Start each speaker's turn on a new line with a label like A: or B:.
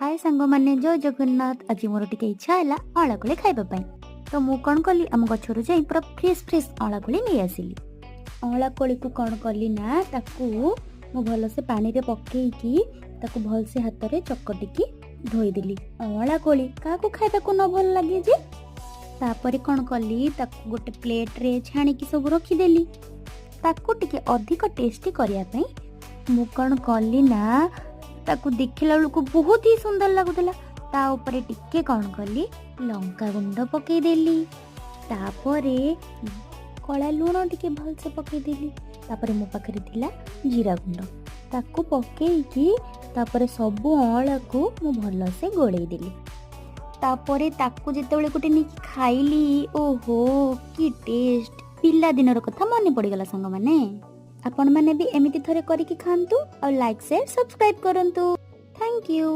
A: हाय सांग मैंने जय जगन्नाथ। आज मोर टिके इच्छा है अला कोली खाइबा पई तो मु कौन कली आम गछरु जाई पूरा फ्रेश फ्रेश अला कोली नहीं आसिली। अला कोली को कौन कली ना ताकू मु भल से पानी रे पकेईकी ताकू भल से हाथ रे चकटिकी धोई देली। अला कोली काकू खाइबा को न भल लागे जे तापरे कौन कली ताकू गोटे प्लेट रे छाणी की सब रखी देली। ताकू टिके अधिक टेस्टी करिया पई मु कौन कली ना ताकू देखिला बेलू बहुत ही सुंदर लगुला। ता ऊपर टिके कौन कली लंका गुंड पकई देली। तापरे कला लुण टिके भल से पकई देली। तापरे मो पाखरे थिला जीरा गुंड ताकू पकेईकी तापरे सबु अळा को मु भल से गोळेई देली। तापरे ताकू जेतेबेले गोटे नेकी खाइली ओहो की टेस्ट। पिला दिनर कथा मन पड़गला सांग माने। आपण माने भी एमिति थरे करिकी खांतु और लाइक शेयर सब्सक्राइब करंतु।